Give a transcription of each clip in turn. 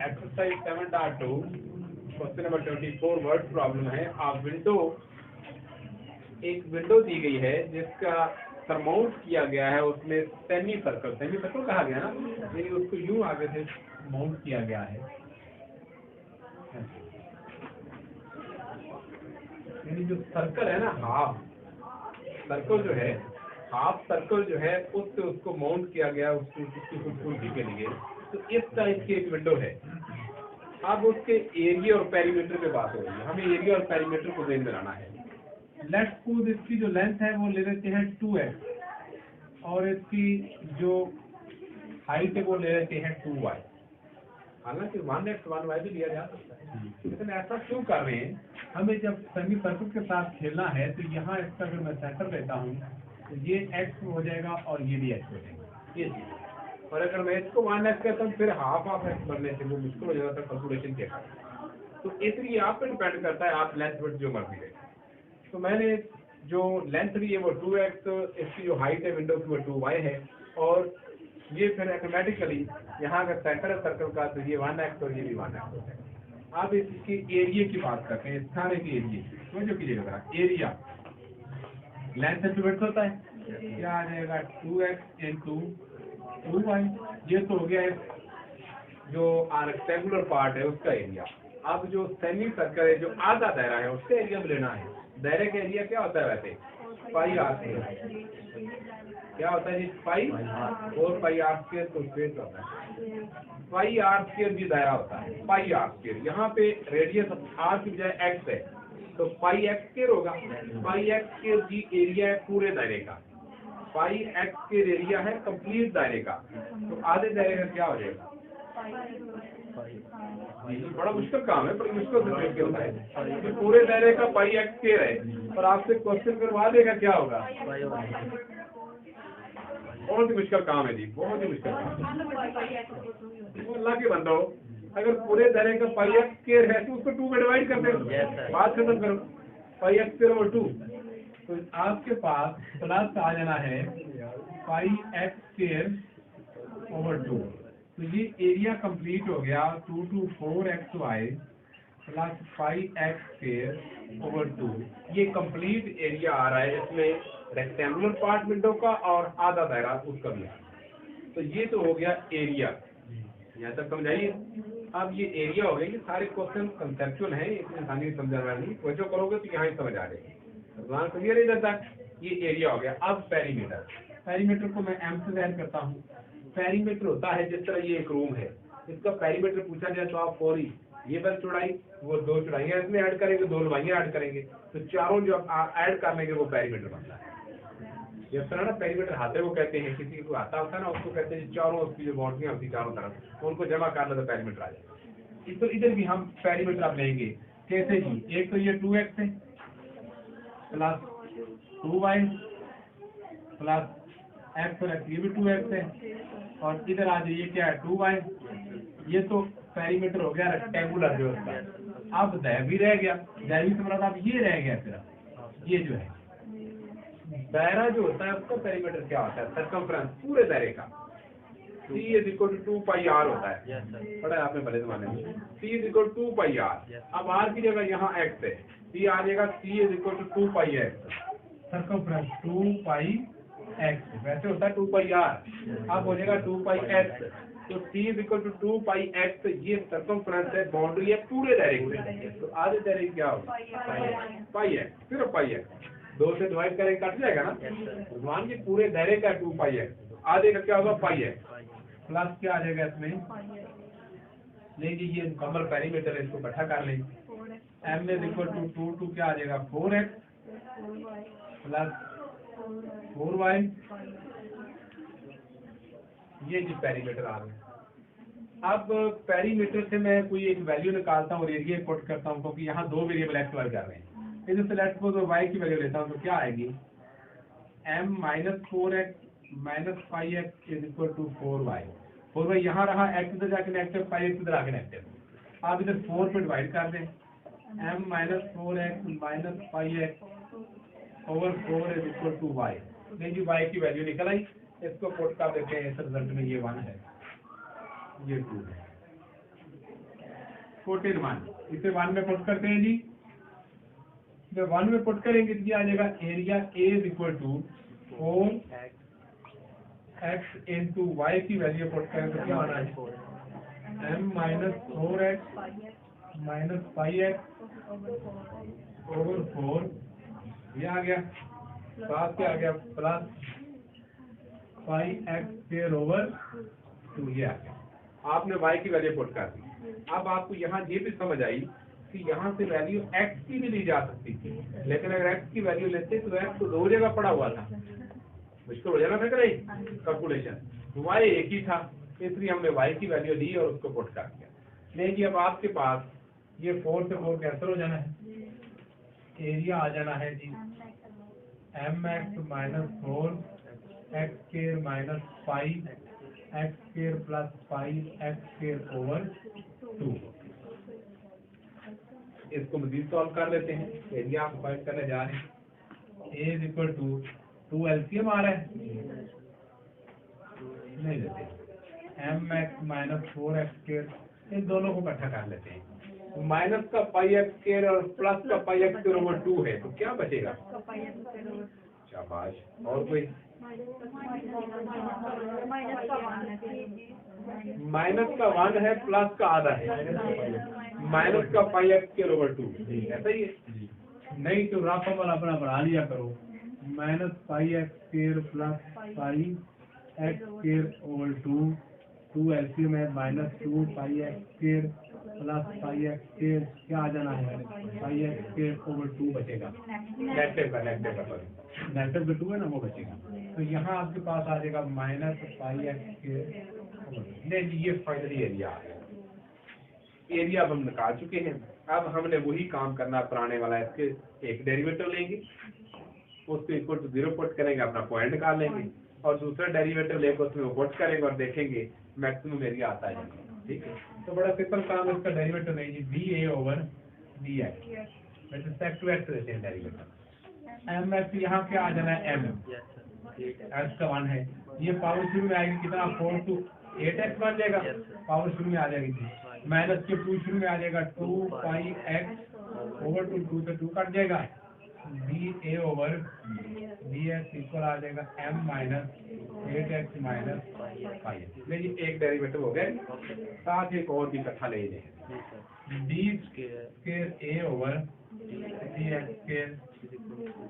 Exercise 7.2 question number 24 word problem है। आप एक विंडो दी गई है जिसका सरमाउंट किया गया है, उसमें सेमी सर्कल कहा गया ना, यानी उसको यूं आगे से माउंट किया गया है। यानी जो सर्कल है ना, हाफ सर्कल जो है उससे उसको माउंट किया गया उसकी खूबसूरती के लिए। तो इस टाइप की एक विंडो है। अब उसके एरिया और पेरीमीटर पे बात हो रही है, हमें एरिया और पेरीमीटर को ध्यान में लाना है। लेट्स सपोज इसकी जो लेंथ है वो ले लेते हैं 2x और इसकी जो हाइट है वो ले लेते हैं 2y। हालांकि 1x 1y भी लिया जा सकता है, लेकिन ऐसा क्यों कर रहे हैं? हमें जब सेमी सर्कल के साथ खेलना है तो यहाँ इसका अगर मैं सेंटर लेता हूँ तो ये x हो जाएगा और ये भी x हो जाएगा, ये चीज। और अगर मैं इसको 1x कहता हूँ फिर हाफ x बनने से वो मुश्किल हो जाता है कैलकुलेशन के। तो इसलिए आप पे डिपेंड करता है, आप लेंथ विड्थ जो मर्जी ले। तो मैंने जो लेंथ ली है वो 2x, इसकी जो हाइट है विंडो की वो 2y है, और ये फिर ऑटोमेटिकली यहाँ अगर सेंटर है सर्कल का तो ये 1x और ये भी 1x होता है। अब इसकी एरिया की बात करते हैं, स्थान की एरिया तो जो कीजिएगा एरिया लेंथ से विड्थ होता है, क्या आ जाएगा 2x इंटू 2y। ये तो हो गया है जो रेक्टेंगुलर पार्ट है उसका एरिया। अब जो सेमी सर्कल है जो आधा दायरा है उसका एरिया भी लेना है। दायरे का एरिया क्या होता है वैसे? पाई आर स्क्वायर। क्या होता है जी? पाई और पाई आर स्क्वायर तो स्क्वायर होता है। पाई आर स्क्वायर भी दायरा होता है, पाई आर स्क्वायर। यहाँ पे रेडियस आर की बजाय एक्स है तो पाई एक्स स्क्वायर होगा। पाई एक्स स्क्वायर जी एरिया है पूरे दायरे का, पाई एक्स स्क्वायर एरिया है कंप्लीट दायरे का। तो आधे दायरे का क्या हो जाएगा? बड़ा मुश्किल काम है, बड़ी मुश्किल से ट्रेड होता है। तो पूरे दायरे का पाई एक्स स्क्वायर है और आपसे क्वेश्चन करवा देगा क्या होगा? बहुत ही मुश्किल काम है जी, बहुत ही मुश्किल काम। अल्लाह के बंदो, अगर पूरे दायरे का पाई एक्स स्क्वायर है तो उसको 2 में डिवाइड कर दे, बात खत्म करो। पाई एक्स स्क्वायर और 2, तो आपके पास प्लस आ जाना है पाई एक्स स्क्वायर ओवर 2। तो ये एरिया कंप्लीट हो गया 2 to 4xy plus pi X square over 2। ये कंप्लीट एरिया आ रहा है, इसमें रेक्टेंगुलर पार्ट विंडो का और आधा दायरा उसका भी। तो ये तो हो गया एरिया, यहाँ तक समझाइए। अब ये एरिया हो गया, ये सारे क्वेश्चन कंसेप्चुअल हैं, इसमें आसानी से समझाना नहीं, वो जो करोगे तो यहाँ ही समझ आ जाएगी। भगवान क्लियर नहीं रहता। ये एरिया हो गया। अब पेरीमीटर को मैं एम से ज़ाहिर करता हूँ। पेरीमीटर होता है जिस तरह ये एक रूम है, इसका पेरीमीटर पूछा जाए तो आप फौरी ये बस चौड़ाई वो 2 चौड़ाइयाँ इसमें ऐड करेंगे, 2 लंबाइयाँ ऐड करेंगे, तो चारों जो आप ऐड कर लेंगे वो पेरीमीटर बनता है। जिस तरह ना पेरीमीटर हाथे को कहते हैं, किसी को आता होता है ना उसको कहते हैं चारों उसकी जो बाउंड्रियाँ होती चारों तरफ, तो उनको जमा कर लो तो पेरीमीटर आ जाए। तो इधर भी हम पेरीमीटर आप लेंगे कैसे जी? एक तो ये 2x है प्लस 2y प्लस एक्स और एक्स, ये भी 2x है, और इधर आ जाइए क्या है 2y। ये तो पेरीमीटर हो गया रेक्टेंगुलर जो उसका। अब भी रह गया, दैवी से मतलब अब ये रह गया सिर्फ ये जो है दायरा जो होता है उसका पेरीमीटर क्या होता है? सर्कमफ्रेंस पूरे दायरे का। C is equal to 2 pi r होता है, पढ़ा है आपने भले जमाने में। C is equal to 2 pi r। अब r की जगह यहाँ x है, C आ जाएगा C is equal to 2 pi x। Circumference 2 pi x, वैसे होता है 2 पाई r, अब हो जाएगा 2 पाई x। तो C is equal to 2 pi x, ये सर्कमफ्रेंस है, बाउंड्री है पूरे दायरे की। तो आधे दायरे की क्या होगा? पाई x, सिर्फ पाई x। 2 से डिवाइड करेंगे कट जाएगा ना, मान के पूरे दायरे का 2 पाई x, आधे का क्या होगा? पाई x प्लस क्या आ जाएगा इसमें? लेंगे ये मुकम्मल पेरीमीटर है, इसको इकट्ठा कर लेंगे। m इज इक्वल टू 2 क्या आ जाएगा? 4x plus 4y। ये जी पेरीमीटर आ गया। अब पेरीमीटर से मैं कोई एक वैल्यू निकालता हूँ और एरिया पुट करता हूँ, क्योंकि यहाँ 2 वेरिएबल एक्स वाई कर रहे हैं। इधर से लेट्स सपोज y की वैल्यू लेता हूँ तो क्या आएगी? m minus 4x minus 5x is equal to 4y। 4y यहाँ रहा, x इधर जाके नेगेटिव, 5x इधर आके नेगेटिव। आप इधर 4 पे डिवाइड कर दें, m minus 4x minus 5x over 4 is equal to y। नहीं जी y की वैल्यू निकल आई, इसको पुट कर देते हैं, इस रिजल्ट में ये 1 है, ये 2 है। पुट इन 1, इसे 1 में पुट करते हैं जी। जब 1 में पुट करेंगे तो आ जाएगा area A is equal to 4x into y की वैल्यू पुट करें तो क्या आना है, m minus 4x minus 5x over 4, ये आ गया, साथ क्या आ गया प्लस 5x स्क्वायर ओवर 2, ये आ गया। आपने y की वैल्यू पुट कर दी। अब आपको यहाँ ये भी समझ आई कि यहाँ से वैल्यू x की भी ली जा सकती थी, लेकिन अगर x की वैल्यू लेते तो x तो 2 जगह पड़ा हुआ था, मुश्किल हो जाना था नहीं कैलकुलेशन, y एक ही था, इसलिए हमने y की वैल्यू ली और उसको पुट कर दिया। लेकिन अब आपके पास ये 4 से 4 कैंसिल हो जाना है, एरिया आ जाना है जी mx minus 4 x square minus 5 x square plus 5 x square over 2। इसको मजीद सॉल्व कर लेते हैं, एरिया आप फाइंड करने जा रहे हैं। a is equal to 2 LCM आ रहा है, नहीं लेते, mx माइनस 4x स्क्वायर, इन दोनों को इकट्ठा कर लेते हैं। माइनस का पाई एक्स स्क्वायर और प्लस का पाई एक्स स्क्वायर ओवर 2 है, तो क्या बचेगा, शाबाश। और कोई माइनस का 1 है, प्लस का आधा है, माइनस का पाई एक्स स्क्वायर ओवर 2, ऐसा ही है। नहीं तो राफा वाला अपना बढ़ा लिया करो, minus pi X square plus pi X square over 2 LCM है minus 2 pi X square plus pi X square, क्या आ जाना है पाई एक्स स्क्वायर ओवर 2 बचेगा, नेगेटिव का 2 है ना, वो बचेगा। तो यहाँ आपके पास आ जाएगा माइनस पाई एक्स स्क्वायर। नहीं, ये फाइनली एरिया आ गया, एरिया अब हम निकाल चुके हैं। अब हमने वही काम करना पुराने वाला, इसके एक डेरिवेटिव लेंगे, उसको इक्वल टू 0 पुट करेंगे, अपना पॉइंट निकाल लेंगे, और दूसरा डेरिवेटिव लेकर उसमें पुट करेंगे और देखेंगे मैक्सिमम एरिया आता है, ठीक है। तो बड़ा सिंपल काम है, इसका डेरिवेटिव लेंगे bA over dx, with respect to x लेते हैं डेरिवेटिव। mx यहाँ क्या आ जाना है, m x का 1 है, ये पावर शुरू में आएगी कितना 4 to 8x बन जाएगा, पावर शुरू में आ जाएगी थी, माइनस के 2 शुरू में आ जाएगा 2 पाई x ओवर 2 से 2 कट जाएगा, bA ओवर dx इक्वल आ जाएगा m minus 8x minus 5x। लेकिन एक डेरिवेटिव हो गए, साथ एक और भी इकट्ठा ले लें, d square a over dx square,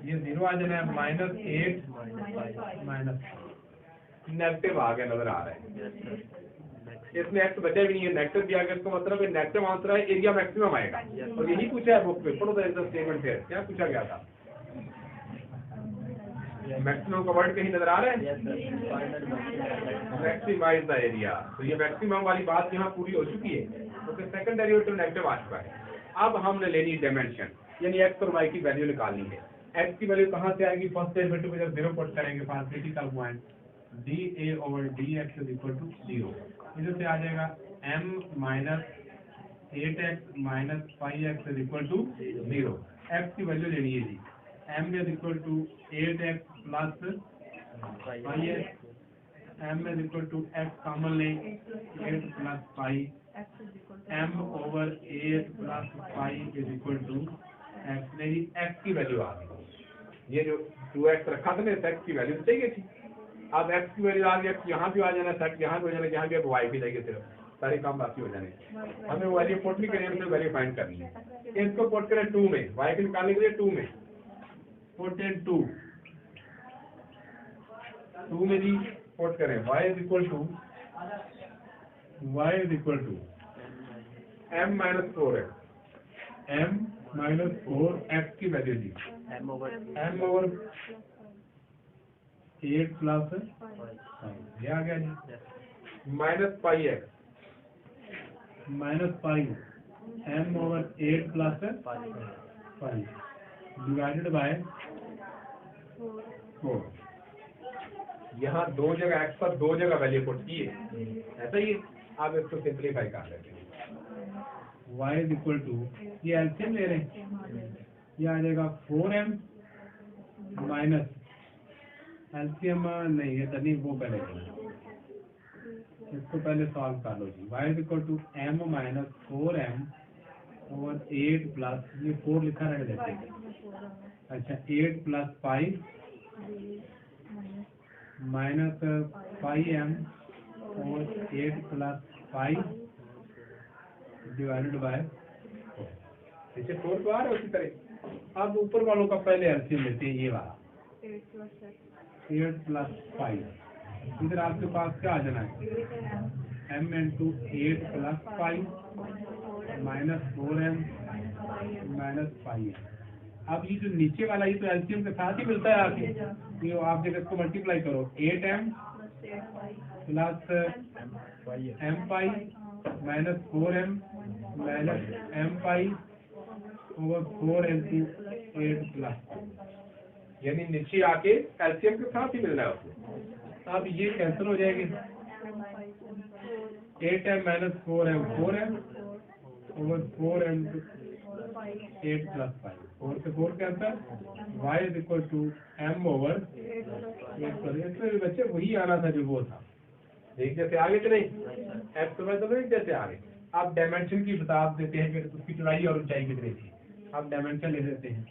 ये 0 आ जाना है, माइनस 8 माइनस नेगेटिव आ गया, नजर आ रहा है, इसमें x बचा भी नहीं है, नेगेटिव भी आ गया, इसका मतलब है नेगेटिव आंसर है, एरिया मैक्सिमम आएगा। और यही पूछा है बुक में, पढ़ो द स्टेटमेंट फिर क्या पूछा गया था, मैक्सिमम का वर्ड कहीं नजर आ रहा है, मैक्सिमाइज द एरिया। तो ये मैक्सिमम वाली बात यहाँ पूरी हो चुकी है, तो फिर सेकंड डेरिवेटिव नेगेटिव आ चुका है। अब हमने लेनी डायमेंशन, यानी x और y की वैल्यू निकालनी है। x की वैल्यू कहाँ से आएगी, फर्स्ट डेरिवेटिव में जब 0 पुट करेंगे, ट्रांसलेटिकल point dA over dx is equal to 0, इधर से आ जाएगा m minus 8x minus 5x is equal to 0। x की वैल्यू लेनी है जी, m is equal to 8x plus 5x, m is equal to x common लें 8 plus 5, m over 8 plus 5 is equal to x। नहीं, x की value आ गई, ये जो 2x रखा था ना, x की वैल्यू चाहिए थी, अब x की वैल्यू आ गया, यहाँ भी आ जाना, सेट यहाँ भी हो जाना, यहाँ भी y भी जाएगी, सिर्फ सारे काम बाकी हो जाने। हमें वैल्यू पुट नहीं करनी, हमें वैल्यू फाइंड करनी है। इसको पुट करें 2 में, y को निकालने के लिए 2 में पुट इन 2 में जी पुट करें, y is equal to m minus 4x, m minus 4x की वैल्यू जी m ओवर 8 प्लस ये आ गया जी, minus 5x minus 5 m over 8 plus 5 divided by 4। यहाँ 2 जगह x पर 2 जगह वैल्यू पुट की है, ऐसा ही। आप इसको सिंप्लीफाई कर लेते हैं, y इज इक्वल टू, ये एलसीएम ले रहे हैं, ये आ जाएगा 4m माइनस एलसीएम नहीं है तभी, वो पहले इसको पहले सॉल्व कर लो जी, y is equal to m minus 4m और 8 प्लस ये 4 लिखा रहने देते हैं। अच्छा 8 प्लस 5 माइनस 5m और 8 प्लस 5 डिवाइडेड बाय इसे 4 तो आ रहा है उसी तरह। अब ऊपर वालों का पहले एलसीएम लेते हैं, ये वाला 8 प्लस 5, इधर आपके पास क्या आ जाना है m into 8 plus 5 minus 4m minus 5m। अब ये जो नीचे वाला ये तो एलसीएम के साथ ही मिलता है आगे, ये आप जब इसको मल्टीप्लाई करो 8m plus m pi minus 4m minus m pi over 4 into 8 plus, यानी नीचे आके एलसीएम के साथ ही मिलना है उसको। अब ये कैंसिल हो जाएगी, 8m minus 4m 4m over 4 into 8 plus 5, 4 से 4 cancel, y is equal to m over 8 plus. इसमें भी बच्चे वही आना था जो वो था, एक जैसे आगे तो नहीं f तो मैं तो नहीं जैसे आगे। आप डायमेंशन की बता देते हैं फिर उसकी चौड़ाई और ऊंचाई कितनी थी, आप डायमेंशन ले लेते हैं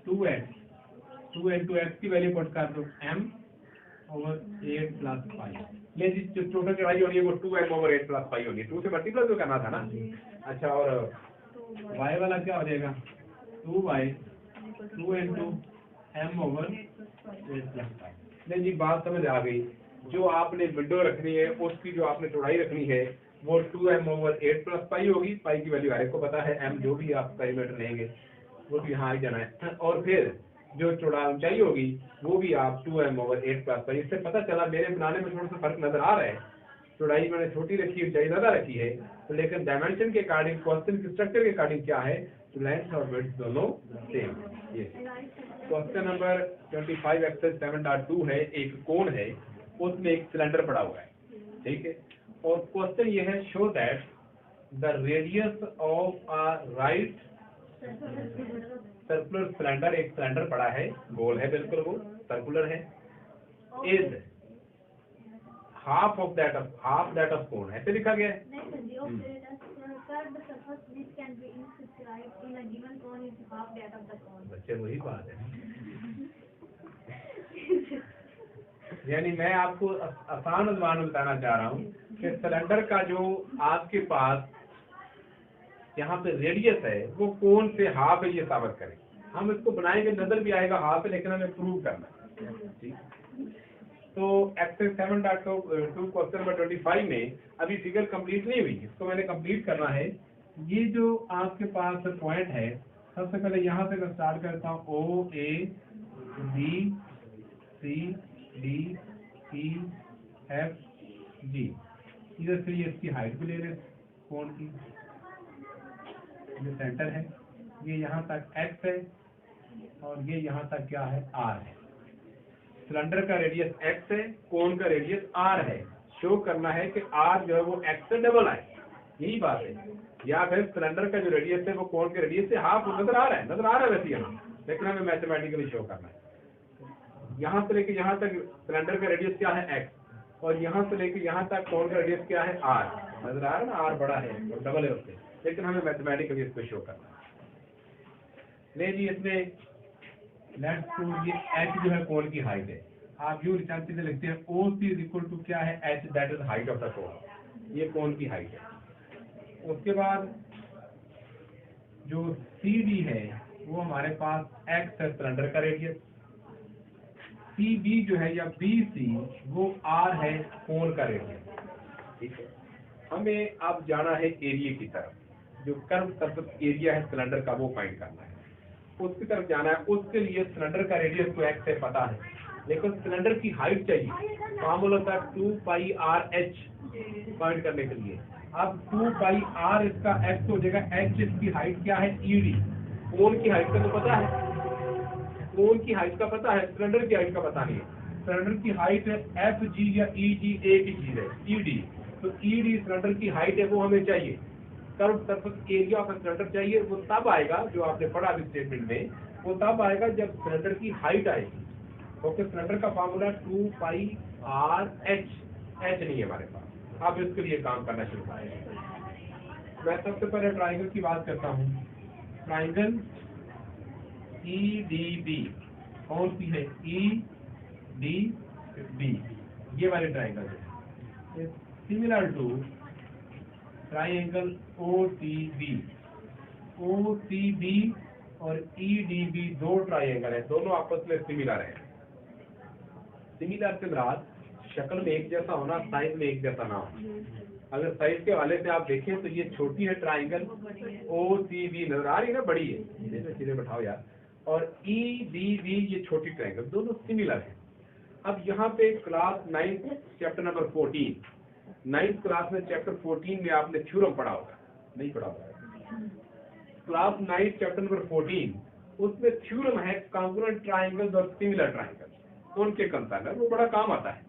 2x टू x की वैल्यू पुट कर दो m ओवर 8 प्लस 5, ये जो टोटल चौड़ाई होनी है वो 2m ओवर 8 प्लस 5 होनी है, 2 से मल्टीप्लाई तो करना था ना। अच्छा और y वाला क्या हो जाएगा 2y 2 into m over 8 plus 5। नहीं जी बात समझ आ गई, जो आपने विंडो रखनी है उसकी जो आपने चौड़ाई रखनी है वो 2m ओवर 8 प्लस 5 होगी, पाई की वैल्यू हर एक को पता है, m जो भी आप पेरीमीटर लेंगे वो तो यहाँ आ जाना है, और फिर जो चौड़ा ऊंचाई होगी वो भी आप 2m ओवर 8 प्लस 5। इससे पता चला मेरे बनाने में थोड़ा सा फर्क नजर आ रहा है, चौड़ाई मैंने छोटी रखी है ऊंचाई ज्यादा रखी है, तो लेकिन डायमेंशन के अकॉर्डिंग क्वेश्चन के स्ट्रक्चर के अकॉर्डिंग क्या है तो लेंथ और विड्थ दोनों सेम। ये क्वेश्चन नंबर 25 एक्सरसाइज 7.2 है, एक कोण है उसमें एक सिलेंडर पड़ा हुआ है, ठीक है, और क्वेश्चन ये है show that the radius of a right circular cylinder, एक सिलेंडर पड़ा है गोल है बिल्कुल वो सर्कुलर है, इज हाफ दैट ऑफ कोण, ऐसे लिखा गया है। बच्चे वही बात है यानी मैं आपको आसान अनुमान बताना चाह रहा हूँ कि सिलेंडर का जो आपके पास यहाँ पे रेडियस है वो कोण से हाफ है, ये साबित करें। हम इसको बनाएंगे नजर भी आएगा हाफ है, लेकिन हमें प्रूव करना है, ठीक। तो एक्सरसाइज 7.2 क्वेश्चन नंबर 25 में अभी फिगर कंप्लीट नहीं हुई, इसको मैंने कंप्लीट करना है। ये जो आपके पास पॉइंट है, सबसे पहले यहाँ से मैं स्टार्ट करता हूँ O A B C D E F G, इधर से ये इसकी हाइट भी ले रहे कोण की, ये सेंटर है, ये यहाँ तक x है और ये यहाँ तक क्या है r है। सिलेंडर का रेडियस x है, कोण का रेडियस r है, शो करना है कि r जो है वो x से डबल आए, यही बात है। या फिर सिलेंडर का जो रेडियस है वो कोण के रेडियस से हाफ नजर आ रहा है वैसे यहाँ, लेकिन हमें मैथमेटिकली शो करना है। यहाँ से लेके यहाँ तक सिलेंडर का रेडियस क्या है x, और यहाँ से लेके यहाँ तक कोण का रेडियस क्या है r, नजर आ रहा है ना, r बड़ा है और डबल है उससे, लेकिन हमें मैथमेटिकली इसको शो करना है। ले जी इसमें लेट्स टू ये h जो है कोण की हाइट है, आप यू रिचार्ज से लिखते हैं OC इज इक्वल टू क्या है h, that is height of the कोण, ये कोण की हाइट है। उसके बाद जो CD है वो हमारे पास x है सिलेंडर का रेडियस, CB जो है या BC वो r है कोण का रेडियस, ठीक है। हमें अब जाना है एरिया की तरफ, जो कर्व सरफेस एरिया है सिलेंडर का वो फाइंड करना है, उसकी तरफ जाना है। उसके लिए सिलेंडर का रेडियस तो x है पता है, लेकिन सिलेंडर की हाइट चाहिए, फार्मूला था 2πrh फाइंड करने के लिए। अब 2πr इसका x हो जाएगा, h इसकी हाइट क्या है ED, कोण की हाइट का तो पता है, कोण की हाइट का पता है, सिलेंडर की हाइट का पता नहीं है। सिलेंडर की हाइट है FG या EG, एक ही चीज है ED, तो ED सिलेंडर की हाइट है वो हमें चाहिए। Curve surface area of cylinder चाहिए, वो तब आएगा जो आपने पढ़ा अभी स्टेटमेंट में, वो तब आएगा जब सिलेंडर की हाइट आएगी। ओके, सिलेंडर का फार्मूला 2πrh, h नहीं है हमारे पास, अब इसके लिए काम करना शुरू करें। मैं सबसे पहले ट्राइंगल की बात करता हूँ। ट्राइंगल EDB कौन सी है? EDB ये वाले ट्राइंगल है, similar to triangle OCB। OCB और EDB दो ट्राइंगल है, दोनों आपस में सिमिलर है। सिमिलर से मुराद शक्ल में एक जैसा होना, साइज में एक जैसा ना हो। अगर साइज के हवाले से आप देखें तो ये छोटी है ट्राइंगल OCB, नजर आ रही है ना, बड़ी है, सीधे बैठाओ यार। और EDB ये छोटी ट्राइंगल, दोनों सिमिलर है। अब यहाँ पे class 9 chapter number 14, 9th class में चैप्टर 14 में आपने थ्योरम पढ़ा होगा, नहीं पढ़ा होगा? क्लास 9 चैप्टर नंबर 14 उसमें थ्योरम है कॉन्ग्रुएंट ट्राइंगल और सिमिलर ट्राइंगल, उनके कंपेरिजन वो बड़ा काम आता है,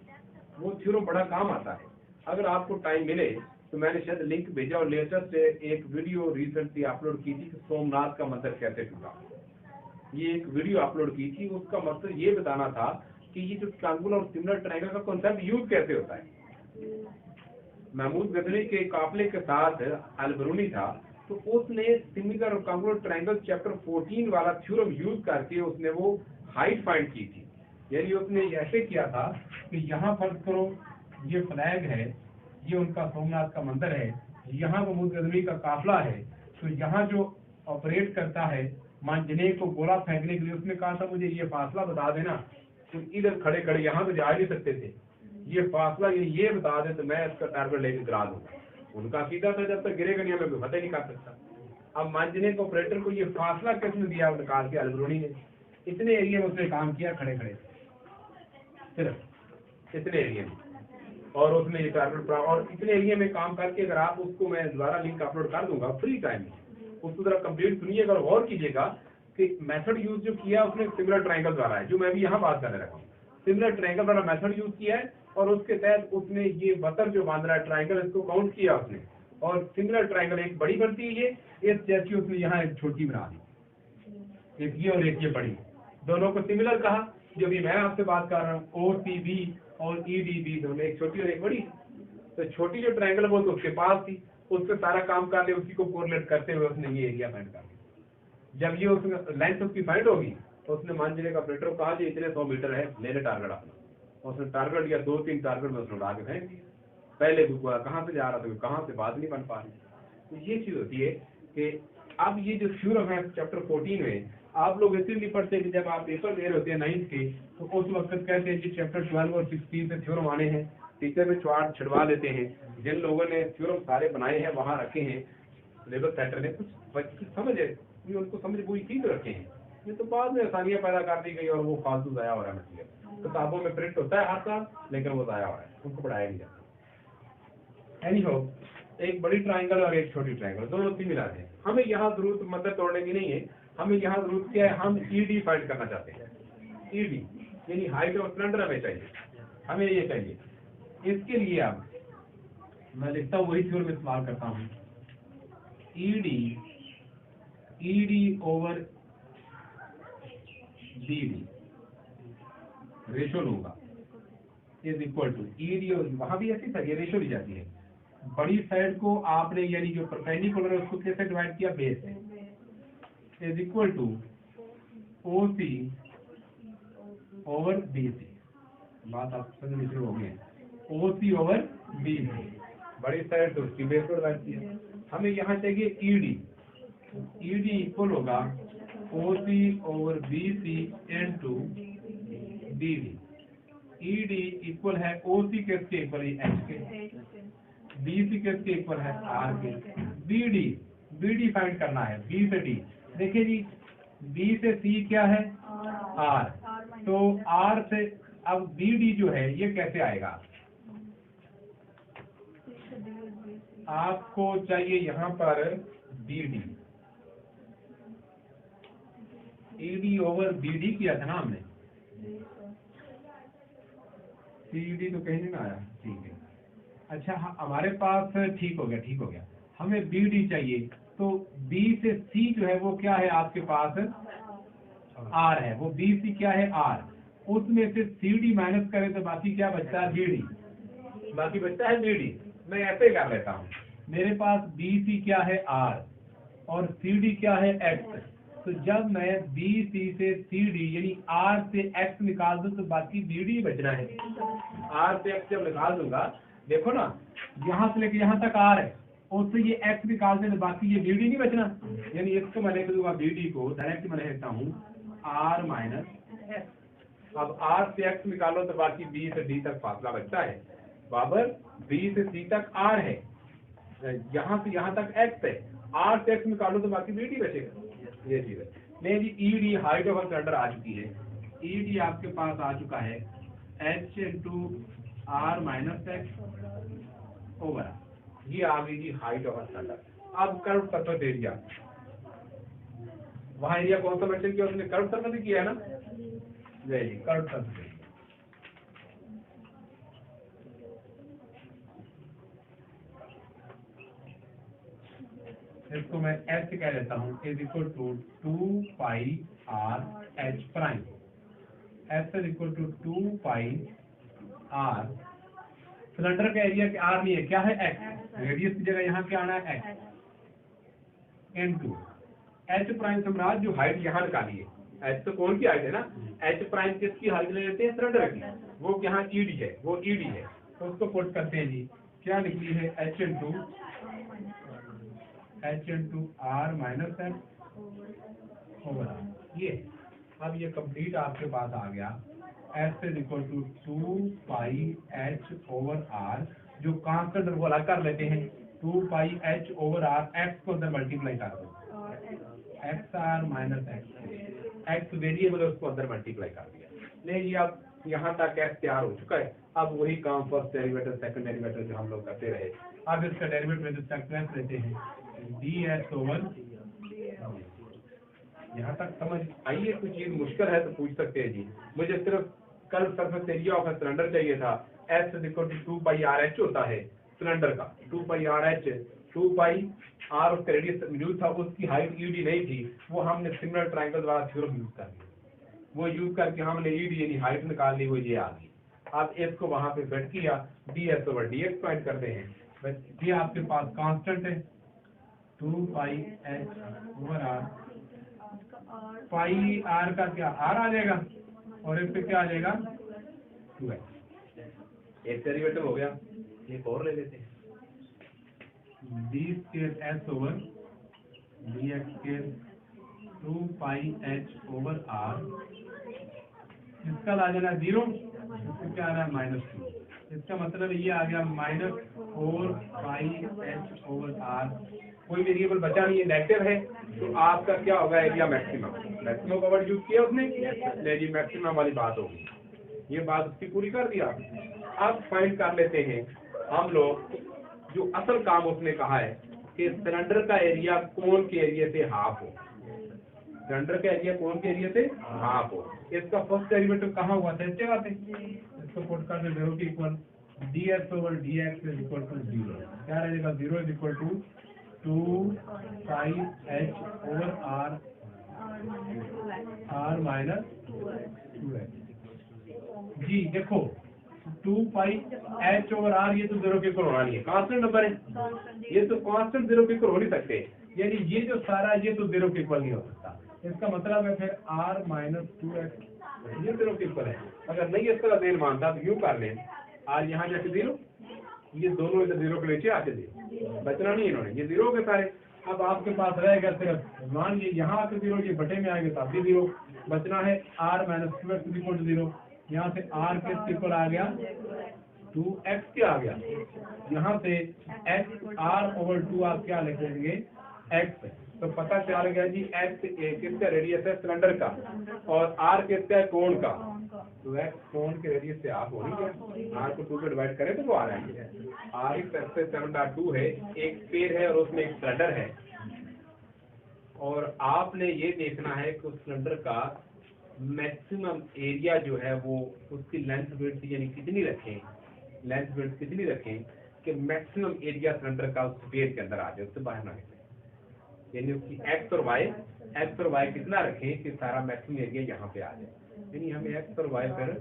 वो थ्योरम बड़ा काम आता है। अगर आपको टाइम मिले तो मैंने शायद लिंक भेजा और लेटेस्ट एक वीडियो रिसेंटली अपलोड की थी कि सोमनाथ का मंदिर कैसे टूटा। ये एक वीडियो अपलोड की थी, उसका मकसद ये बताना था कि ये जो ट्रायंगल और सिमिलर ट्रायंगल का कॉन्सेप्ट यूज कैसे होता है। महमूद गजनी के काफिले के साथ अलबरूनी था, तो उसने सिमिलर और कॉन्ग्रुएंट ट्रायंगल चैप्टर 14 वाला थ्योरम यूज करके उसने वो हाइट फाइंड की थी। यानी उसने ऐसे किया था कि यहाँ फर्ज करो ये फ्लैग है, ये उनका सोमनाथ का मंदिर है, यहाँ महमूद गजनी का काफिला है, तो यहाँ जो ऑपरेट करता है मांझने को गोला फेंकने के लिए, उसने कहा था मुझे ये फासला बता देना। तो इधर खड़े खड़े यहाँ तो जा नहीं सकते थे, ये फासला ये बता दे तो मैं इसका टारगेट लेकर गिरा दूंगा। उनका अकीदा था जब तक गिरेगा नहीं मैं कोई फतेह नहीं कर सकता। अब मांझने को ऑपरेटर को ये फासला किसने दिया? निकाल के अलबरूनी ने। इतने एरिया में उसने काम किया खड़े खड़े, सिर्फ इतने एरिया में, और उसने ये टारगेट और इतने एरिया में काम करके, अगर आप उसको मैं दोबारा लिंक अपलोड कर दूंगा फ्री टाइम में, उसको जरा कंप्लीट सुनिएगा और गौर कीजिएगा कि मेथड यूज जो किया उसने सिमिलर ट्रायंगल द्वारा है, जो मैं भी यहाँ बात करने लगा हूँ। सिमिलर ट्रायंगल वाला मेथड यूज किया है और उसके तहत उसने ये वतर जो बांध रहा है ट्रायंगल, इसको काउंट किया उसने, और सिमिलर ट्रायंगल एक बड़ी बनती है, इस जैसी उसने यहाँ एक छोटी बना दी, एक ये और एक ये बड़ी, दोनों को सिमिलर कहा। जो भी मैं आपसे बात कर रहा हूँ OCB और EDB दोनों, एक छोटी और एक बड़ी। तो छोटी जो ट्रायंगल वो तो उसके पास थी, उससे सारा काम कर ले, उसी को कोरिलेट करते हुए उसने ये एरिया फाइंड कर लिया। जब ये उसने लेंथ उसकी फाइंड होगी तो उसने मांझने का ऑपरेटर को कहा जी इतने 100 मीटर है, ले ले टारगेट अपना। उसने टारगेट लिया, 2-3 टारगेट में उसने उड़ा के फेंक दिया। पहले दुआ कहाँ से जा रहा था, कहाँ से बात नहीं बन पा रही। तो ये चीज होती है कि अब ये जो थ्योरम है चैप्टर 14 में आप लोग इसलिए नहीं पढ़ते कि जब आप पेपर दे रहे होते हैं 9th के, तो उस वक्त कहते हैं कि चैप्टर 12 और 16 से थ्योरम आने हैं, टीचर में चार्ट छिड़वा लेते हैं। जिन लोगों ने थ्योरम सारे बनाए हैं वहाँ रखे हैं, सिलेबस सेंटर ने कुछ बच्चे समझ है, उनको समझ पूरी चीज रखे हैं। ये तो बाद में आसानियां पैदा कर दी गई और वो फालतू जाया हो रहा है मटेरियल। किताबों में प्रिंट होता है हर साल, लेकिन वो जाया हो रहा है, उनको पढ़ाया नहीं जाता। एनीहो, एक बड़ी ट्रायंगल और एक छोटी ट्रायंगल दोनों सिमिलर हैं। हमें यहाँ जरूरत मंदिर तोड़ने की नहीं है, हमें यहाँ जरूरत क्या है, हम ED फाइंड करना चाहते हैं। ED यानी हाइट और स्लेंडर हमें चाहिए, हमें ये चाहिए। इसके लिए अब मैं लिखता हूँ वही थ्योरम इस्तेमाल करता हूँ, ED ओवर BD रेशो लूंगा इज इक्वल टू ED, और वहां भी ऐसी था, ये रेशो ली जाती है। बड़ी साइड को आपने यानी जो परपेंडिकुलर है उसको कैसे डिवाइड किया? बेस से, is equal to OC over BC। बात आप समझ शुरू हो गई है, OC ओवर BC, बड़ी साइड तो उसकी बेस को डिवाइड किया। हमें यहाँ चाहिए ED इक्वल होगा OC over BC into BD। ED equal है OC के इक्वल है H के, BC के इक्वल है R के। BD फाइंड करना है, B से D। देखिए जी, B से C क्या है? R। तो R से अब BD जो है ये कैसे आएगा? आपको चाहिए यहाँ पर BD, ED ओवर BD किया था ना हमने, CD तो कहीं नहीं आया, ठीक है। अच्छा हमारे पास ठीक हो गया, हमें BD चाहिए, तो B से C जो है वो क्या है आपके पास? R है, वो BC क्या है? R। उसमें से CD माइनस करें तो बाकी क्या बचता है? BD, बाकी बचता है BD। मैं ऐसे कर लेता हूँ, मेरे पास BC क्या है R और CD क्या है X। तो जब मैं BC से CD यानी R से X निकाल दूं तो बाकी BD बचना है। R से X जब निकाल दूंगा, देखो ना, यहाँ से लेके यहाँ तक R है, उससे ये X निकाल दे तो बाकी ये BD नहीं बचना। यानी इसको मैं लिख दूंगा, BD को डायरेक्ट मैं लिखता हूँ R माइनस X। अब R से X निकालो तो बाकी B से D तक फासला बचता है, बराबर B से C तक R है, यहाँ से यहाँ तक X है, R से X निकालो तो बाकी BD बचेगा। ये चीज है। नहीं जी, ED हाइट ऑफ सिलेंडर आ चुकी है, ED आपके पास आ चुका है H into R minus X over, ये आ गई जी हाइट ऑफ सिलेंडर। अब कर्व सरफेस एरिया, वहाँ एरिया कौन सा मेंशन किया उसने, कर्व सरफेस किया है ना, जय जी कर्व सरफेस। इसको मैं H कह देता हूँ, is equal to 2 pi R H prime. H is equal to 2 pi R, cylinder का एरिया R नहीं है, क्या है X, रेडियस की जगह यहाँ क्या आना है X, इनटू H प्राइम सम्राट जो हाइट यहाँ निकाली है, H तो कौन की हाइट है ना, H प्राइम किसकी हाइट ले लेते हैं, सिलेंडर की, वो यहाँ ED है, वो ED है, तो उसको पुट करते हैं जी, क्या निकली है H into R minus X over R। ये अब ये कंप्लीट आपके पास आ गया, S is equal to 2 pi H over R, जो कांस्टेंट को अलग कर लेते हैं, 2 pi H over R, X को अंदर मल्टीप्लाई कर दो, XR माइनस X वेरिएबल है उसको अंदर मल्टीप्लाई कर दिया। नहीं जी, अब यहाँ तक X तैयार हो चुका है, अब वही काम फर्स्ट डेरिवेटिव सेकंड डेरिवेटिव जो हम लोग करते रहे, अब इसका derivative with respect to x लेते हैं, ds ओवर, यहाँ तक समझ आइए, कुछ चीज मुश्किल है तो पूछ सकते हैं जी। मुझे सिर्फ curve surface area of cylinder चाहिए था, S is equal to 2 pi RH होता है सिलेंडर का, 2 पाई RH, 2 पाई R उसका रेडियस मौजूद था, उसकी हाइट ED नहीं थी, वो हमने सिमिलर ट्रायंगल द्वारा थ्योरम यूज कर लिया, वो यूज करके हमने ED यानी हाइट निकाल ली, वो ये आ गई। आप इसको वहां पे सेट किया, ds ओवर dx फाइंड करते हैं, ये आपके पास कांस्टेंट है 2 पाई H ओवर R, पाई R का क्या R आ जाएगा और इस पे क्या आ जाएगा 2x, एक डेरिवेटिव हो गया, एक और ले लेते हैं, d square S over dx square 2 pi H over R, इसका ला जाना 0, इसका क्या आ रहा है -2, इसका मतलब ये आ गया -4 पाई H ओवर R, कोई वेरिएबल बचा नहीं है, नेगेटिव है, तो आपका क्या होगा एरिया मैक्सिमम, मैक्सिमम का वर्ड यूज किया उसने, नहीं जी मैक्सिमम वाली बात होगी, ये बात उसकी पूरी कर दिया। अब फाइंड कर लेते हैं हम लोग, जो असल काम उसने कहा है कि सिलेंडर का एरिया कोन के एरिया से हाफ हो, सिलेंडर का एरिया कोन के एरिया से हाफ हो, इसका फर्स्ट डेरिवेटिव कहाँ हुआ था, इस जगह पे, इसको पुट कर दे 0 के equal ds over dx is equal to 0, क्या रहेगा 0 is equal to 2 pi H over R minus 2x। जी देखो 2 पाई H ओवर R, ये तो 0 के इक्वल होना नहीं है, कांस्टेंट नंबर है, ये तो कांस्टेंट 0 के इक्वल हो नहीं सकते, यानी ये जो सारा ये तो 0 के इक्वल नहीं हो सकता, इसका मतलब है फिर R माइनस 2x ये 0 के इक्वल है। अगर नहीं इसका देन मानता तो यूं कर लें, R यहाँ जाके 0, ये दोनों इधर 0 के नीचे आके दे, बचना नहीं इन्होंने, ये 0 के सारे, अब आपके पास रहेगा सिर्फ मान ये यहाँ आके 0, ये बटे में आएंगे तब भी 0, बचना है R minus 2x equal to 0, यहाँ से R के इक्वल आ गया 2x क्या आ गया, यहाँ से x R ओवर 2 आप क्या लिख देंगे x, तो पता चल गया जी x किसका रेडियस है सिलेंडर का और R किसका है कोण का, तो x कोण के रेडियस से आप हो नहीं गया, R को 2 से डिवाइड करें तो वो आ रहा है, R एक सरफेस 7.2 है, एक स्फीयर है और उसमें एक सिलेंडर है, और आपने ये देखना है कि उस सिलेंडर का मैक्सिमम एरिया जो है वो उसकी लेंथ विड्थ यानी कितनी रखें, लेंथ विड्थ कितनी रखें कि मैक्सिमम एरिया सिलेंडर का उस स्फीयर के अंदर आ जाए, उससे बाहर ना निकले, यानी उसकी x और y कितना रखें कि सारा मैक्सिमम एरिया यहाँ पे आ जाए, यानी हमें x और y पर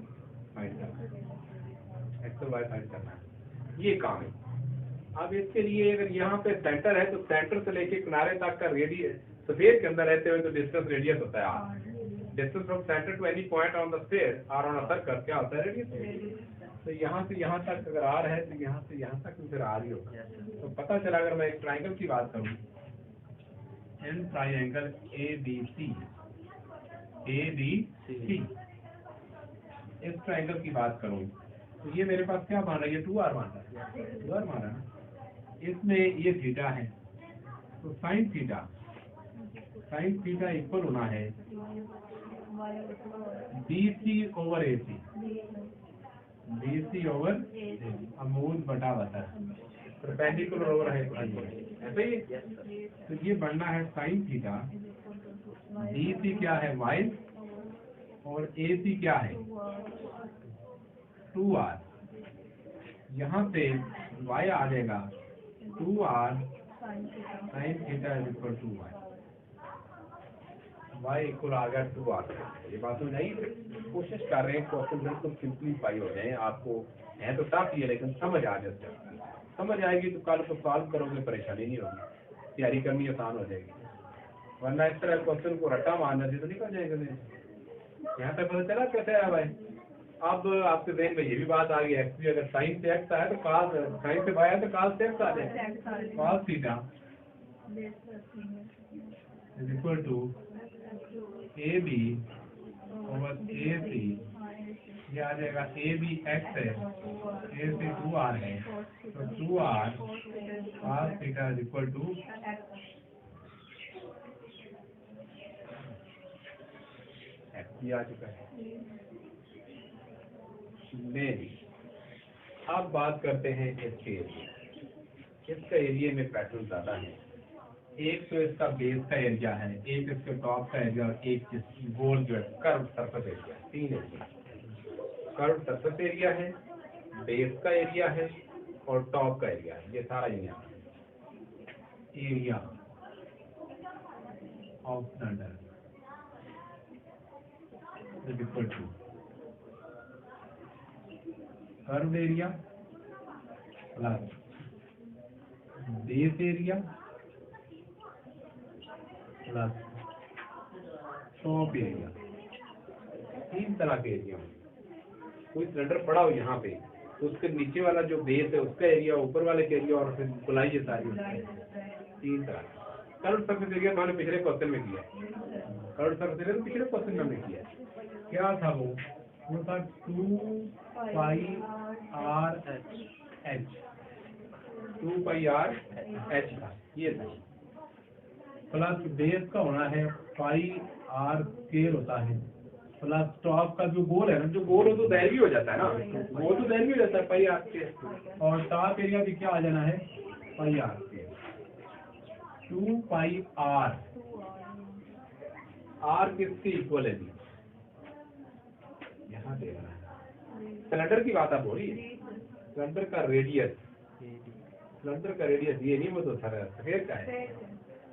फाइंड करना है, x और y फाइंड करना है, ये काम है। अब इसके लिए अगर यहाँ पे सेंटर है तो सेंटर से लेके किनारे तक का रेडियस, स्फीयर के अंदर रहते हुए तो डिस्टेंस रेडियस होता है R. Distance from centre to any point on the sphere R on a circle क्या होता है, रेडियस। तो यहाँ से यहाँ तक अगर आर है तो यहाँ से यहाँ तक फिर आर ही होगा। तो पता चला अगर मैं एक ट्राइंगल की बात करूँ, an triangle A B C, इस ट्राइंगल की बात करूँ तो ये मेरे पास क्या मान रहा है, ये 2r मान रहा है, 2r मान रहा है ना। इसमें ये थीटा है तो साइन थीटा इक्वल होना है BC over AC, BC over Amul बटा वतर, परपेंडिकुलर ओवर हाइपोटेन्यूज, ऐसा ही। तो ये बनना है साइन थीटा, BC क्या है y और AC क्या है 2r। यहाँ पे y आ जाएगा 2r sine theta equal to y equal आ गया 2r। ये बात समझ आई। कोशिश कर रहे हैं क्वेश्चन बिल्कुल सिंप्लीफाई हो जाए, आपको है तो टफ ही है लेकिन समझ आ जाए, समझ आएगी तो कल को सॉल्व करोगे परेशानी नहीं होगी, तैयारी करनी आसान हो जाएगी। वरना इस तरह क्वेश्चन को रट्टा मारना से तो निकल जाएगा। यहाँ तक पता चला कैसे है भाई। अब आपके ज़हन में ये भी बात आ गई, एक्स भी अगर साइन से एक्स आया तो कास, साइन से वाई आया तो कास से एक्स आ जाए, cos theta is equal to A B over A C. ये आ जाएगा ए बी एक्स है, ए सी 2r है, तो 2r cos theta is equal to X आ चुका है। नहीं, अब बात करते हैं इसके एरिया। इसका एरिया में पैटर्न ज्यादा है, एक तो इसका बेस का एरिया है, एक इसके टॉप का एरिया और एक गोल जो है कर्व सरफेस एरिया, तीन एरिया। कर्व सरफेस एरिया है, बेस का एरिया है और टॉप का एरिया है। ये सारा area of cylinder is equal to curve area plus base area plus top area. तीन तरह के एरिया। कोई सिलेंडर पड़ा हो यहाँ पे तो उसके नीचे वाला जो बेस है उसका एरिया, ऊपर वाले का एरिया और फिर बुलाई सारी तीन तरह। कर्व सरफेस एरिया मैंने पिछले क्वेश्चन में किया, कर्व सरफेस एरिया तो पिछले क्वेश्चन में हमने किया। क्या था वो था 2 पाई आर एच था, ये था। प्लस बेस का होना है पाई आर स्क्वायर होता है, प्लस टॉप का जो गोल है ना, जो गोल हो तो दैर्घ्य हो जाता है ना, गोल तो दैर्घ्य हो जाता है पाई आर स्क्वायर, और टॉप एरिया भी क्या आ जाना है पाई आर स्क्वायर। 2 पाई आर किसके इक्वल है जी, यहाँ देखना है। सिलेंडर की बात आप हो रही है, सिलेंडर का रेडियस, सिलेंडर का रेडियस ये नहीं, वो तो सफेद का है।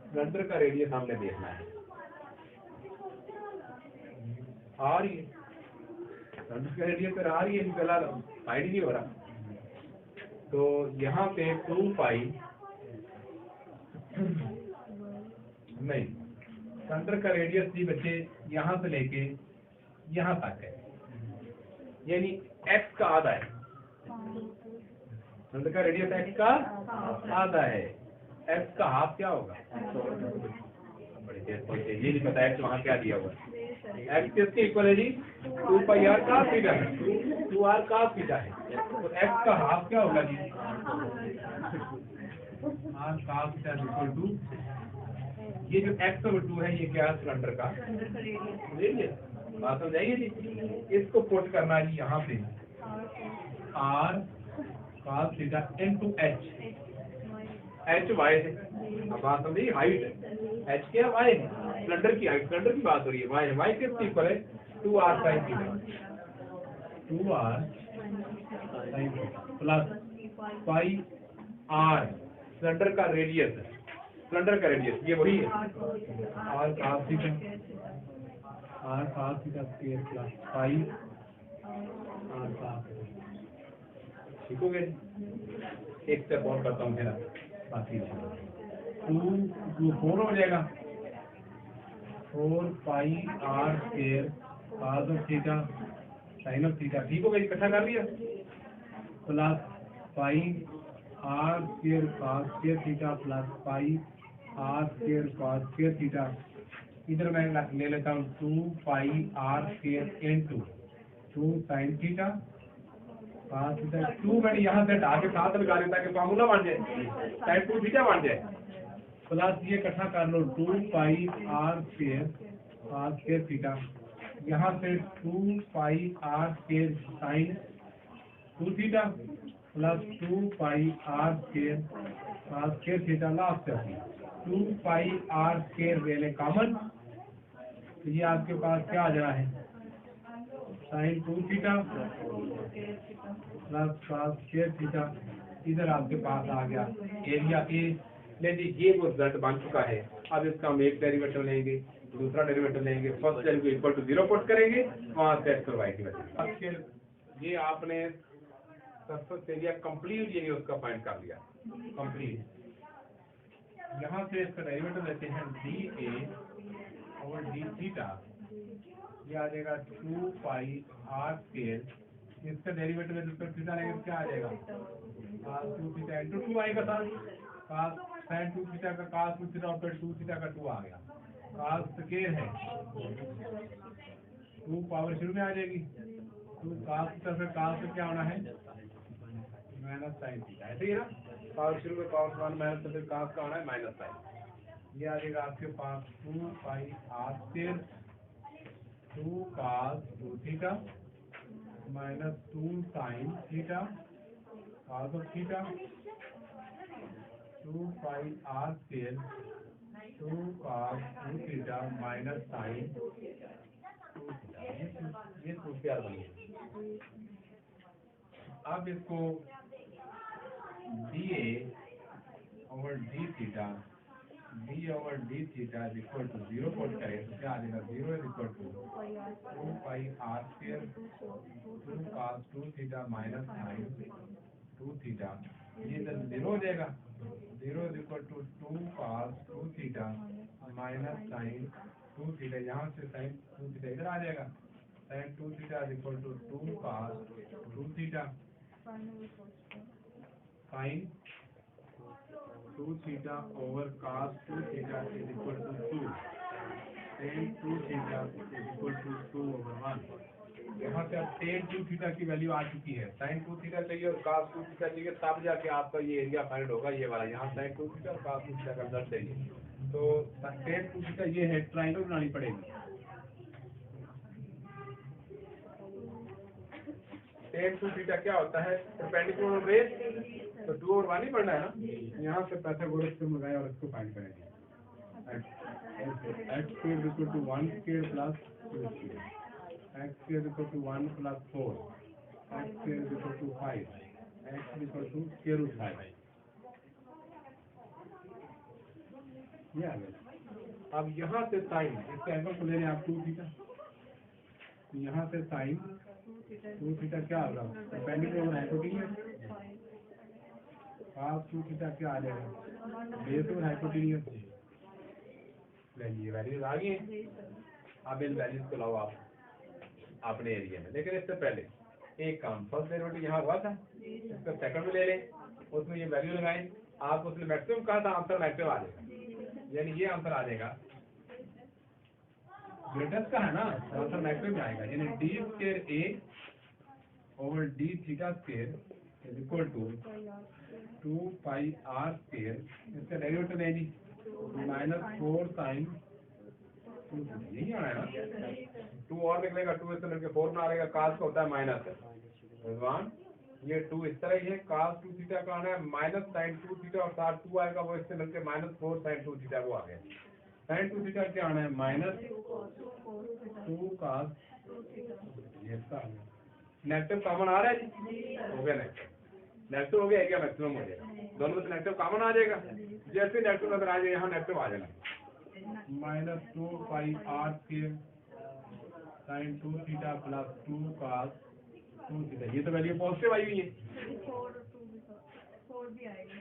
सिलेंडर का रेडियस हमने देखना है, आ रही है सिलेंडर का रेडियस पर आ रही है, पहला साइड ही नहीं हो रहा। तो यहाँ पे 2 पाई नहीं, सिलेंडर का रेडियस जी बच्चे यहाँ से लेके यहाँ तक है, यानी x का आधा है। सिलेंडर का रेडियस x का आधा है, x का हाफ क्या होगा, बड़ी देर पहुंचे, ये नहीं पता x वहाँ क्या दिया हुआ है। x किसके इक्वल है जी, 2 पाई आर का थीटा है, 2r का थीटा है, तो x का हाफ क्या होगा जी, r का थीटा इक्वल टू, ये जो x ओवर 2 है ये क्या है सिलेंडर का रेडियस। बात समझाइए जी। इसको पुट करना है जी यहाँ पे r cos theta into h, h y है। अब बात समझिए, हाइट h क्या y है, सिलेंडर की हाइट, सिलेंडर की बात हो रही है, y है, y किसके इक्वल है 2r sin theta, 2r sin plus pi r cylinder का रेडियस, सिलेंडर का रेडियस ये वही है r cos theta, r cos theta square plus पाई r cos। ठीक हो गया, एक स्टेप और करता हूँ मेरा बाकी 2 4 हो जाएगा 4 पाई r square cos of theta sin of theta. ठीक हो गया, इकट्ठा कर लिया plus pi r square cos square theta plus pi r square cos square theta. इधर मैं ले लेता हूँ 2 pi r square into 2 sin theta cos theta. 2 मैंने यहाँ से आगे साथ लगा लेता कि फार्मूला बन जाए sin 2 थीटा बन जाए प्लस ये इकट्ठा कर लो 2 pi r square cos square theta. यहाँ से 2 pi r square sin 2 theta plus 2 pi r square cos square theta. Last 2 pi r square ले लें कॉमन, तो ये आपके पास क्या आ जाना है sin 2 theta plus cos square theta. इधर आपके पास आ गया एरिया ए। ले जी, ये वो रिजल्ट बन चुका है। अब इसका हम एक डेरिवेटिव लेंगे, दूसरा डेरिवेटिव लेंगे, first derivative equal to 0 put करेंगे, वहां से x और y की वैल्यू। अब फिर ये आपने सरफेस एरिया कंप्लीट यानी उसका फाइंड कर लिया कंप्लीट। यहाँ से इसका डेरिवेटिव लेते हैं डी ए और डी थीटा, ये आ जाएगा 2 पाई r स्क्वायर। इसका डेरिवेटिव में दूसरा थीटा लेंगे तो क्या आ जाएगा cos 2 थीटा इंटू 2 आएगा सर, cos sin 2 थीटा का cos 2 थीटा और फिर 2 थीटा का 2 आ गया। cos स्क्वायर है 2 पावर शुरू में आ जाएगी 2 cos थीटा, फिर cos से क्या होना है माइनस sin थीटा। ऐसे ही ना, पावर शुरू में पावर 1 माइनस फिर cos का होना है माइनस sin। ये आ जाएगा आपके पास 2 pi r square 2 cos 2 theta minus 2 sin theta cos of theta 2 pi r square 2 cos 2 theta minus sin 2 theta. ये सूत्र तैयार बनी है। अब इसको D A over d theta d over d theta is equal to 0 put करें तो क्या आ जाएगा 0 is equal to 2 pi r square 2 cos 2 theta minus sin 2 theta. ये इधर 0 हो जाएगा 0 is equal to 2 cos 2 theta minus sin 2 theta. यहाँ से sin 2 थीटा इधर आ जाएगा sin 2 theta is equal to 2 cos 2 theta sin 2 theta over cos 2 theta is equal to 2 tan 2 theta is equal to 2 over 1। यहाँ से अब tan 2 theta की value आ चुकी है, sin 2 theta चाहिए और cos 2 theta चाहिए, तब जाके आपका ये एरिया फाइंड होगा। ये वाला यहाँ sin 2 theta और cos 2 theta का रिजल्ट चाहिए, तो tan 2 theta ये है, ट्राइंगल बनानी पड़ेगी। tan 2 theta क्या होता है परपेंडिकुलर रेस, तो 2 और 1 ही पढ़ना है ना। यहाँ से पाइथागोरस थ्योरम लगाए और इसको फाइंड करेंगे। x square equal to 1 square plus 2 square, x square equal to 1 plus 4, x square equal to 5, x equal to square root 5। ये आ गया। अब यहाँ से साइन, इसके एंगल को ले लें आप 2 थीटा, यहाँ से साइन 2 थीटा क्या होगा परपेंडिकुलर हाइपोटेन्यूस, cos 2 थीटा क्या आ जाएगा बेस और हाइपोटेन्यूस। ये वैल्यूज आ गई हैं। अब इन वैल्यूज को लाओ आप अपने एरिया में, लेकिन इससे पहले एक काम, फर्स्ट डेरिवेटिव यहाँ हुआ था, इसका सेकंड में ले लें, उसमें ये वैल्यू लगाएं। आप उसने मैक्सिमम कहा था, आंसर मैक्सिमम आ जाएगा, यानी ये आंसर आ जाएगा ग्रेटेस्ट का है ना, आंसर मैक्सिमम में आएगा, यानी d square A over d theta square is equal to 2 pi r square, इसका डेरिवेटिव है जी माइनस 4 sin 2, यही आना है ना। 2 और निकलेगा, 2 इससे मिलकर 4 ना आएगा, cos का होता है माइनस भगवान, ये 2 इस तरह ही है, cos 2 थीटा का आना है माइनस sin 2 थीटा और साथ 2 आएगा, वो इससे मिलकर माइनस 4 sin 2 थीटा वो आ गया। sin 2 थीटा क्या आना है माइनस 2 cos, ये इसका नेगेटिव कॉमन आ रहा है जी, हो गया नेगेटिव हो गया, क्या मैक्सिमम हो जाएगा, दोनों में नेगेटिव कॉमन आ जाएगा। जैसे नेगेटिव नजर आ जाए यहाँ नेगेटिव आ जाएगा, minus 2 pi r square sin 2 theta plus 2 cos 2 theta. ये तो वैल्यू पॉजिटिव आई हुई है, और भी आएगा।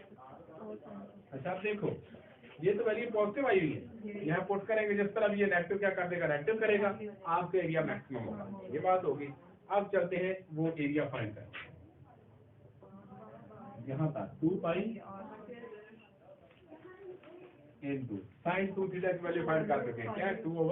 अच्छा आप देखो, ये तो वैल्यू पॉजिटिव आई हुई है, यहाँ पुट करेंगे जिस तरह ये नेगेटिव क्या कर देगा, नेगेटिव करेगा, आपका एरिया मैक्सिमम होगा। ये बात होगी। अब चलते हैं वो एरिया फाइंड करते हैं। यहाँ था 2 पाई इनटू साइन 2 थीटा की वैल्यू फाइंड कर चुके हैं। क्या है 2/1/5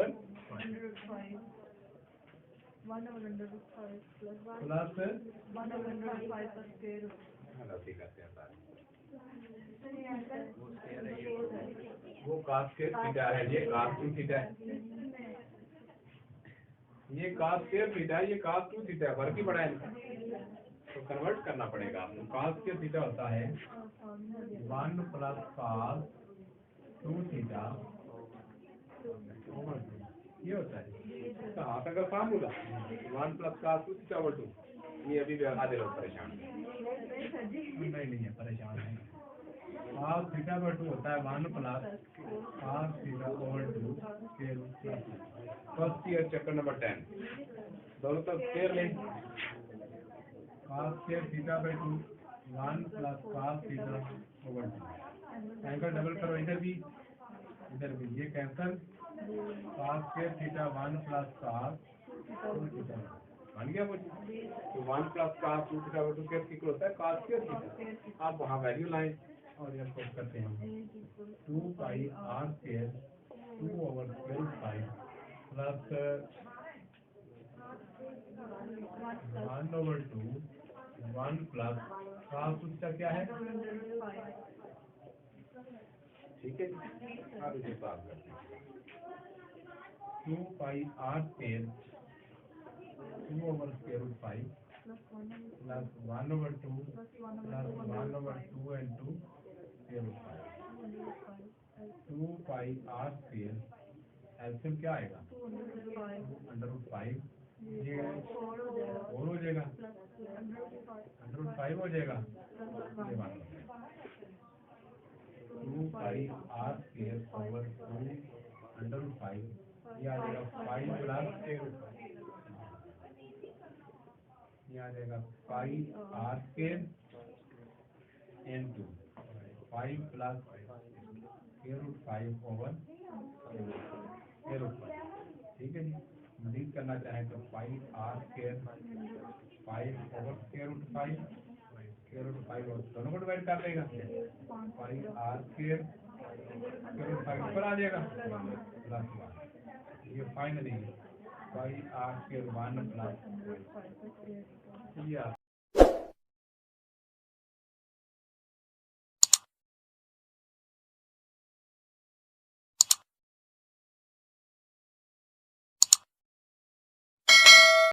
वो cos स्क्वायर थीटा है, ये cos 2 थीटा है, ये cos स्क्वायर थीटा है, ये cos 2 थीटा है, फर्क ही पड़ा है इनका, तो कन्वर्ट करना पड़ेगा आपको। cos स्क्वायर थीटा होता है 1 + cos 2 थीटा, ये होता है इसका हाफ अगर फार्मूला 1 + cos 2 थीटा 2। ये अभी भी आधे लोग परेशान हैं। नहीं है, परेशान है। cos थीटा 2 होता है 1 + cos थीटा 2 के रूट में। फर्स्ट ईयर चैप्टर नंबर 10, दोनों तरफ स्क्वायर लें। cos square theta 2 1 + cos theta 2। Angle double करो, इधर भी ये cancel. cos square theta 1 + cos 2 theta बन गया मुझे। तो 1 + cos 2 थीटा 2 क्या इक्वल होता है cos स्क्वायर थीटा। आप वहाँ वैल्यू लाएं और यह पुट करते हैं 2 pi r square 2/5 plus 1/2 1 plus cos theta क्या है, ठीक है जी। आप इसे सॉल्व करते हैं। 2 pi r square 2/5 plus 1/2 plus 1/2 into 2 pi r square LCM क्या आएगा, √5, ये 4 हो जाएगा, √5 हो जाएगा, ये बात 2 पाई r स्क्वायर ओवर 2 √5, ये आ जाएगा 5 प्लस ये आ जाएगा 5 r square into 5 plus √5 over √5। ठीक है जी। मजीद करना चाहें तो 5 r स्क्वायर 5 ओवर √5 और दोनों को डिवाइड कर देगा, 5 r स्क्वायर √5 ऊपर आ जाएगा प्लस 1। ये फाइनली 5 r स्क्वायर 1 प्लस